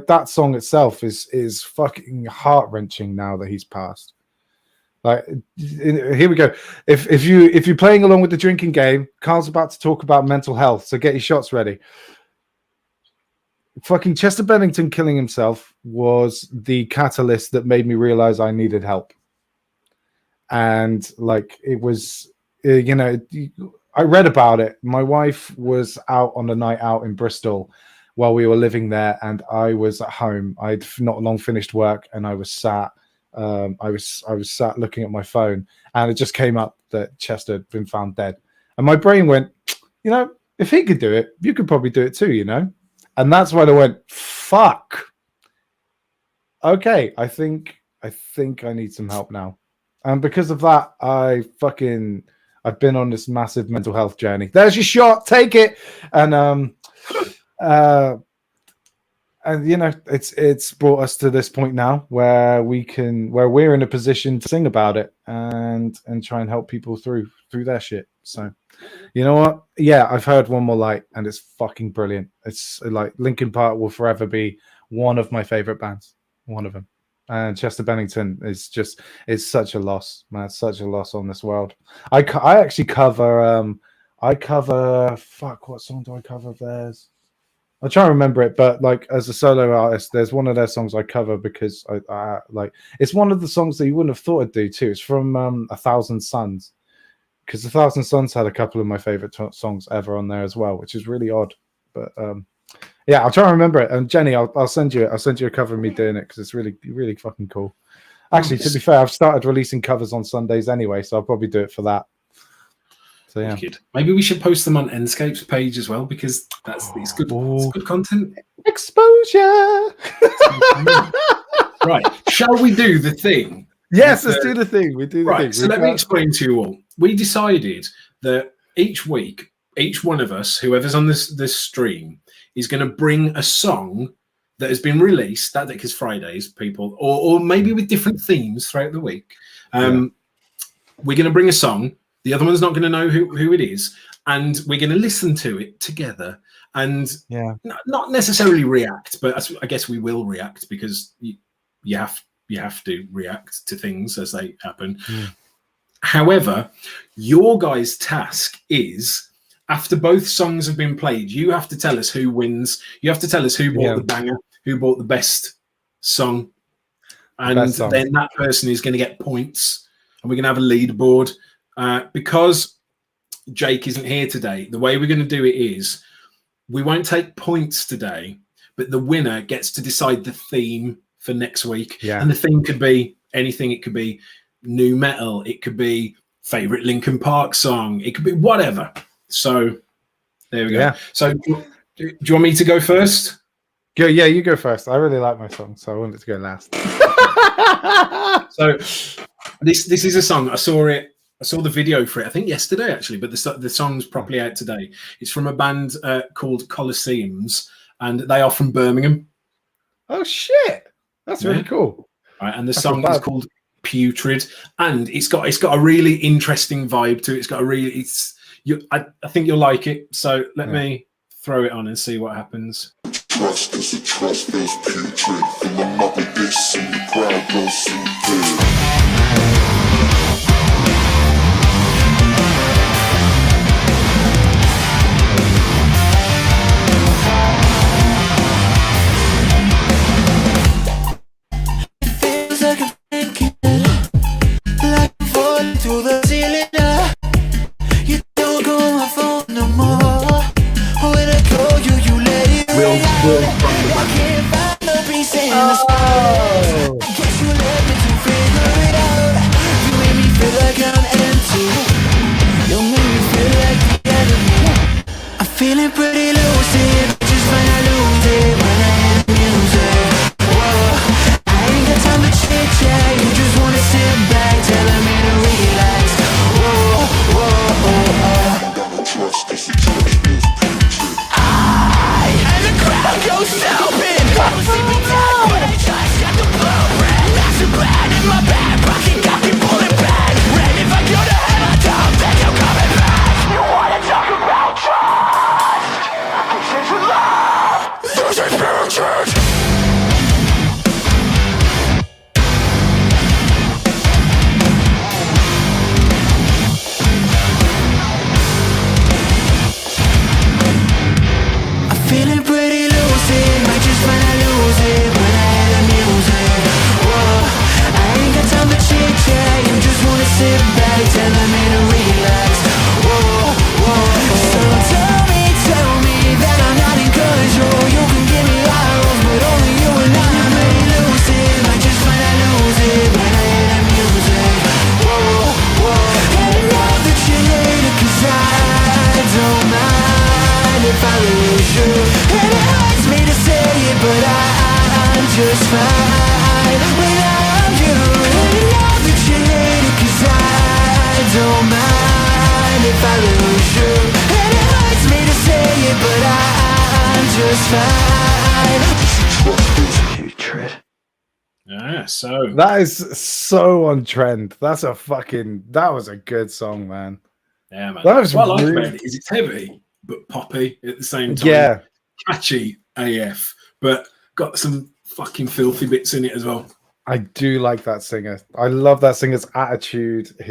that song itself is fucking heart-wrenching now that he's passed. Like, here we go. If you're playing along with the drinking game, Carl's about to talk about mental health, so get your shots ready. Fucking Chester Bennington killing himself was the catalyst that made me realize I needed help. And like, it was, I read about it. My wife was out on a night out in Bristol while we were living there, and I was at home. I'd not long finished work, and I was sat. I was sat looking at my phone, and it just came up that Chester had been found dead. And my brain went, if he could do it, you could probably do it too, And that's when I went, fuck. Okay, I think I need some help now. And because of that, I I've been on this massive mental health journey. There's your shot, take it. And you know, it's brought us to this point now where we're in a position to sing about it and try and help people through their shit. So, you know what? Yeah, I've heard One More Light, and it's fucking brilliant. It's like Linkin Park will forever be one of my favorite bands, one of them. And Chester Bennington is such a loss, man. It's such a loss on this world. I actually cover what song do I cover of theirs? I'll try and remember it, but like as a solo artist, there's one of their songs I cover because I like it's one of the songs that you wouldn't have thought I'd do too. It's from 1,000 Suns, because 1,000 Suns had a couple of my favorite songs ever on there as well, which is really odd. But yeah, I'll try and remember it. And Jenny, I'll send you a cover of me doing it because it's really, really fucking cool. Actually, to be fair, I've started releasing covers on Sundays anyway, so I'll probably do it for that. So yeah, maybe we should post them on ENDSCAPE's page as well, because it's good. It's good content. Exposure. Right? Shall we do the thing? Yes, let's do the thing. We do the thing. So let me explain to you all. We decided that each week, each one of us, whoever's on this stream, is going to bring a song that has been released. That because Fridays, people, or maybe with different themes throughout the week. We're going to bring a song. The other one's not going to know who it is, and we're going to listen to it together and not necessarily react, but I guess we will react because you have to react to things as they happen. However, your guys' task is, after both songs have been played, you have to tell us who wins. You have to tell us who bought the banger, who bought the best song, and then that person is going to get points, and we're going to have a leaderboard. Because Jake isn't here today, the way we're going to do it is we won't take points today, but the winner gets to decide the theme for next week. And the theme could be anything. It could be new metal. It could be favorite Linkin Park song. It could be whatever. So there we go. So do you want me to go first? Yeah, you go first. I really like my song, so I want it to go last. So this is a song. I saw the video for it, I think yesterday actually, but the song's properly out today. It's from a band called Colosseums, and they are from Birmingham. Oh shit, that's really cool. Right, and the song is called Putrid, and it's got a really interesting vibe to it. It's got a really I think you'll like it. So let me throw it on and see what happens. Trust is a trust feels putrid. Fill them up with this and the crowd goes stupid. To the ceiling, you don't go on my phone no more. When I call you, you let it ring out. I can't find no peace in the space. I guess you left me to figure it out. You made me feel like I'm empty. You made me feel like the enemy. I'm feeling pretty lucid, just when I lose it, when I hear the music. Whoa, I ain't got time to chit chat. You just wanna sit back, telling me to relax. And the crowd goes stupid. See me down when I just got the blueprint. Master plan in my back pocket, got me pulling back. Ready if I go to hell, I don't think I'm coming back. You wanna talk about trust? Addictions to love. There's a spirit. Feeling pretty lucid, might just find I lose it when I hear the music. Whoa, I ain't got time to chit chat. You just wanna sit back, telling me to relax. Whoa. So tell me that I'm not in control. You can give me arrows, but only you and I'm pretty lucid. Might just find I lose it when I hear the music. Whoa, and I know that you hate it 'cause I don't mind if I lose you. And it hurts me to say it, but I'm just fine without you. And I know that you hate it 'cause I don't mind just fine. Trust this putrid. Yeah, so That is so on trend. That was a good song, man. yeah, man. That was What I like really- about it is it's heavy but poppy at the same time. Yeah. Catchy AF, but got some fucking filthy bits in it as well. I do like that singer. I love that singer's attitude. I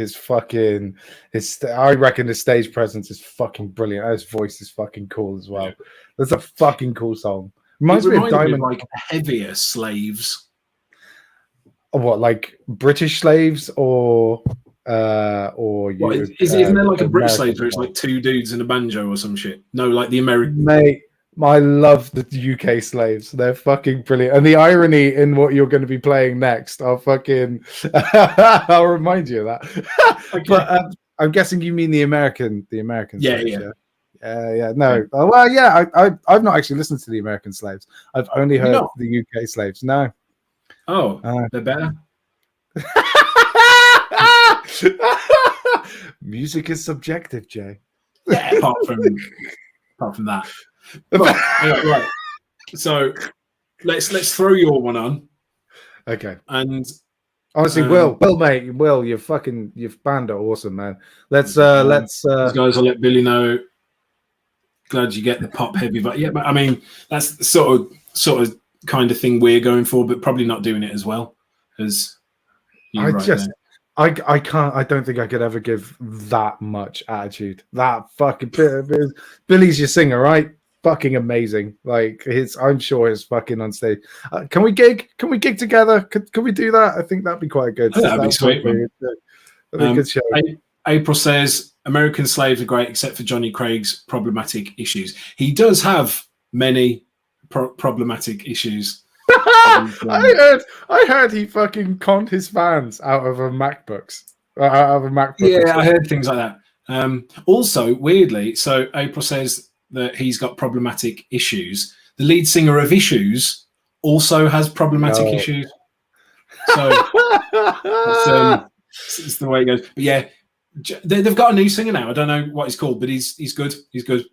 reckon his stage presence is fucking brilliant. His voice is fucking cool as well. Yeah. That's a fucking cool song. It Reminds me of reminded me Diamond. of like heavier Slaves. What, like British slaves or What, isn't there like a British Slaves where it's like two dudes and a banjo or some shit? No, like the American. Mate, I love the UK slaves. They're fucking brilliant. And the irony in what you're going to be playing next, I'll I'll remind you of that. Okay. But I'm guessing you mean the American Yeah, slaves, yeah. Yeah. No. Well, yeah, I've not actually listened to the American slaves. I've only heard not? the UK slaves. No. Oh, they're better. Music is subjective, Jay. Yeah, apart from that. But, anyway, right. So let's throw your one on. Okay. And Honestly, Will, mate, your band are awesome, man. Let's these guys, I'll let Billy know. Glad you get the pop heavy, but yeah, but I mean that's the sort of kind of thing we're going for, but probably not doing it as well as you I right just there. I can't. I don't think I could ever give that much attitude. That fucking Billy's your singer, right? Fucking amazing. Like I'm sure he's fucking on stage. Can we gig? Can we gig together? Can we do that? I think that'd be quite good. Oh, that'd be sweet. That'd be a good show. April says American Slaves are great, except for Johnny Craig's problematic issues. He does have many problematic issues. I heard he fucking conned his fans out of a MacBooks. Out of a MacBook. Yeah, I heard things like that. Also, weirdly, so April says that he's got problematic issues. The lead singer of Issues also has problematic issues. So it's the way it goes. But yeah, they've got a new singer now. I don't know what he's called, but he's good. He's good.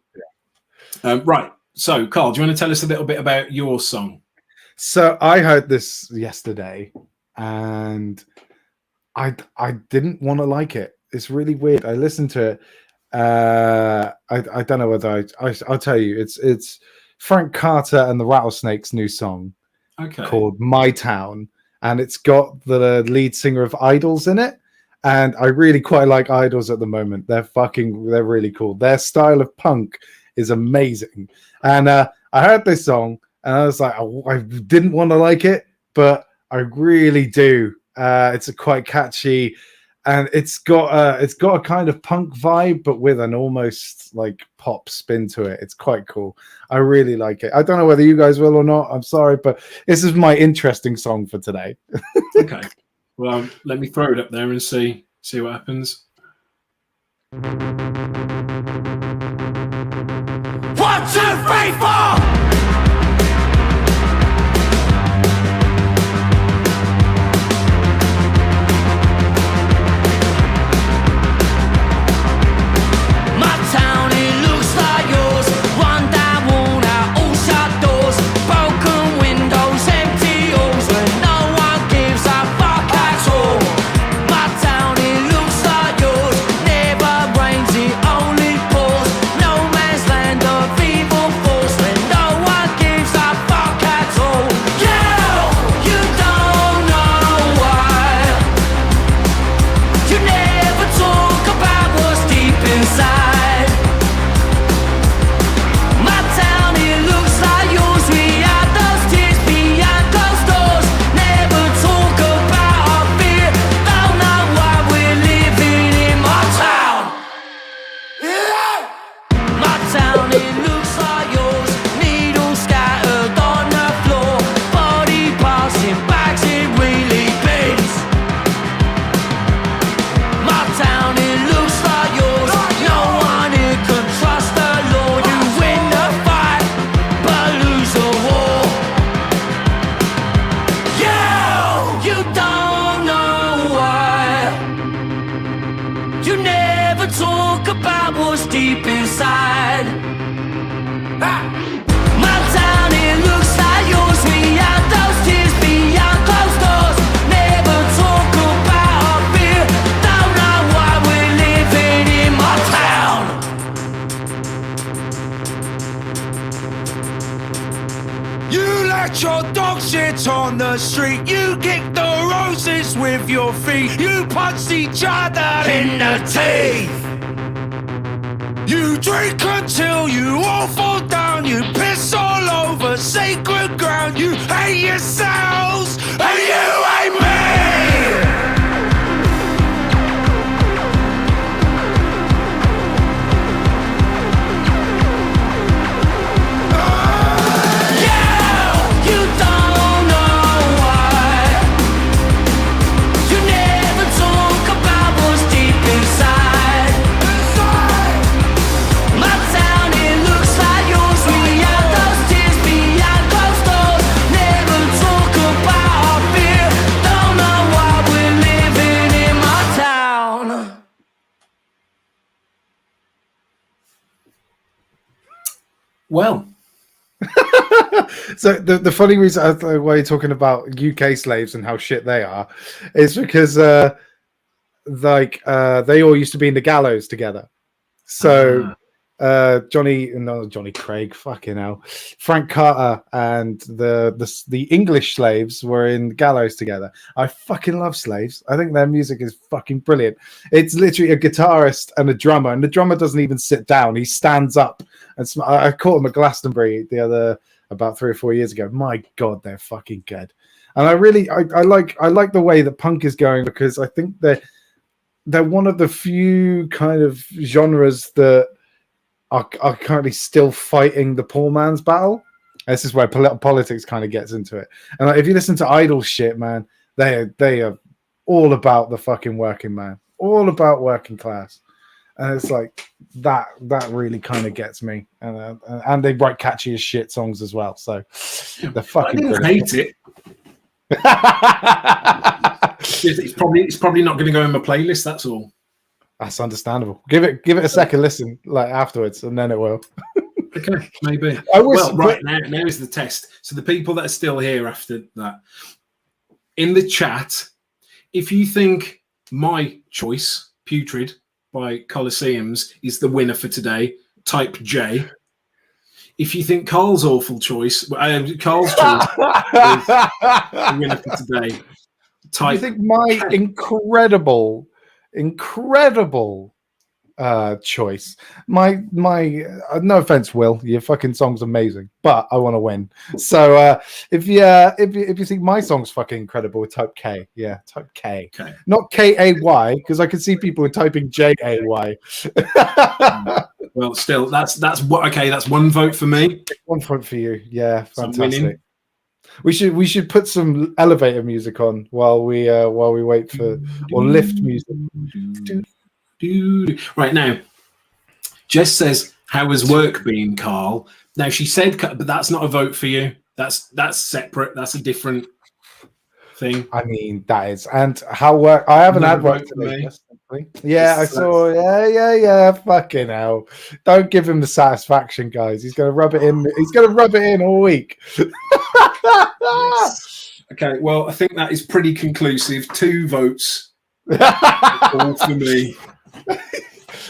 Yeah. Right. So, Carl, do you want to tell us a little bit about your song? So I heard this yesterday, and I didn't want to like it. It's really weird. I listened to it. I don't know whether I'll tell you. It's Frank Carter and the Rattlesnakes' new song, called "My Town," and it's got the lead singer of Idols in it. And I really quite like Idols at the moment. They're really cool. Their style of punk is amazing. And I heard this song. And I was like, I didn't want to like it, but I really do. It's quite catchy, and it's got a kind of punk vibe, but with an almost like pop spin to it. It's quite cool. I really like it. I don't know whether you guys will or not. I'm sorry, but this is my interesting song for today. Okay. Well, let me throw it up there and see what happens. 1, 2, 3, 4. Talk about what's deep inside. My spat your dog shit on the street. You kick the roses with your feet. You punched each other in the teeth. You drink until you all fall down. You piss all over sacred ground. You hate yourselves and you hate me. Well, so the funny reason why you're talking about UK slaves and how shit they are is because they all used to be in the gallows together. So Johnny Craig, fucking hell, Frank Carter and the English slaves were in gallows together. I fucking love slaves. I think their music is fucking brilliant. It's literally a guitarist and a drummer, and the drummer doesn't even sit down; he stands up. And I caught him at Glastonbury about 3 or 4 years ago. My God, they're fucking good. And I like the way that punk is going, because I think they're one of the few kind of genres that are currently still fighting the poor man's battle. This is where politics kind of gets into it. And if you listen to Idol shit, man, they are all about the fucking working man, all about working class. And it's like that really kind of gets me. And they write catchy as shit songs as well. So they're fucking. I didn't hate it. It's probably not going to go in my playlist. That's all. That's understandable. Give it a second listen, like afterwards, and then it will. Okay, maybe. Now is the test. So the people that are still here after that, in the chat, if you think my choice, Putrid by Colosseums, is the winner for today, type J. If you think Carl's awful choice, Carl's choice is the winner for today, type. You think my incredible choice, my no offense, Will, your fucking song's amazing, but I want to win. So if you think my song's fucking incredible, type K. Yeah, type K. Okay. Not KAY, because I can see people typing JAY. Well, still, that's what. Okay, that's one vote for me. One vote for you. Yeah, fantastic. We should put some elevator music on while we wait for, or lift music. Right now, Jess says, "How has work been, Carl?" Now she said, but that's not a vote for you. That's separate. That's a different thing. I mean, that is. And how work? I haven't had work today. Yeah, I saw. Yeah. Fucking hell! Don't give him the satisfaction, guys. He's gonna rub it in. He's gonna rub it in all week. Okay, well, I think that is pretty conclusive. 2 votes, all for me.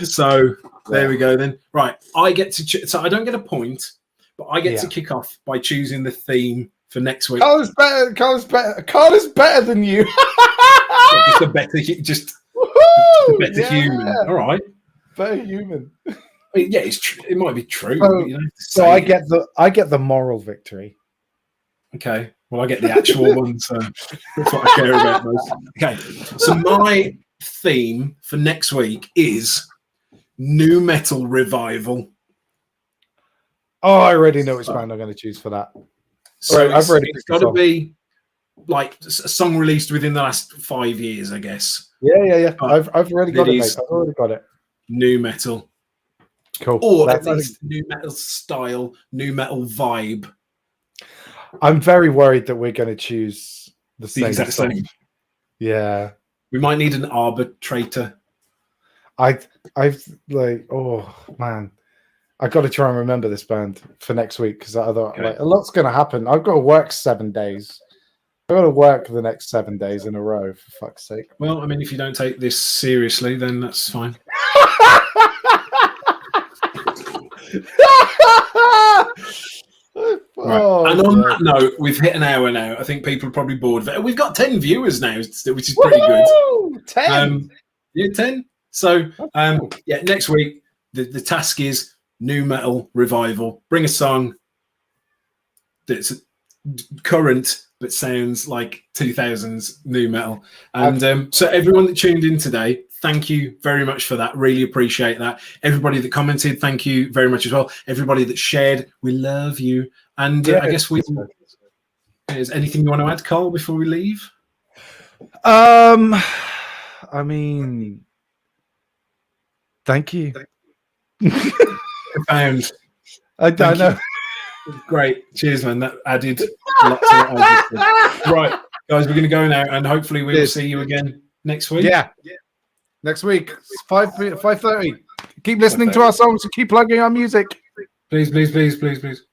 So there we go then. Right, I get to. So I don't get a point, but I get to kick off by choosing the theme for next week. Carl is better. Carl is better than you. Just a better human. All right, better human. I mean, yeah, it might be true. So I get the moral victory. Okay. Well, I get the actual one, so that's what I care about most. Okay. So my theme for next week is nu metal revival. Oh, I already know which band I'm going to choose for that. So it's got to be like a song released within the last 5 years, I guess. Yeah. I've already got it, mate. I've already got it. Nu metal. Cool. Or at least nu metal style, nu metal vibe. I'm very worried that we're going to choose the same exact song. same. Yeah. We might need an arbitrator. I've like, oh man, I got to try and remember this band for next week, because I thought like a lot's going to happen. I've got to work 7 days. I've got to work the next 7 days in a row, for fuck's sake. Well, I mean, if you don't take this seriously, then that's fine. Right. Oh, and on yeah. that note, we've hit an hour now. I think people are probably bored of it. We've got 10 viewers now, which is pretty good. Woo-hoo! 10. Yeah, 10. So, yeah, next week, the task is new metal revival. Bring a song that's current but sounds like 2000s new metal. And so everyone that tuned in today, thank you very much for that. Really appreciate that. Everybody that commented, thank you very much as well. Everybody that shared, we love you. And I guess is anything you want to add, Carl, before we leave? I mean, thank you. Profound. I don't know. Great. Cheers, man. That added a lot to what I just did. Right, guys, we're going to go now, and hopefully we will see you again next week. Yeah. Next week, 5:30. Keep listening to our songs and keep plugging our music. Please, please, please, please, please.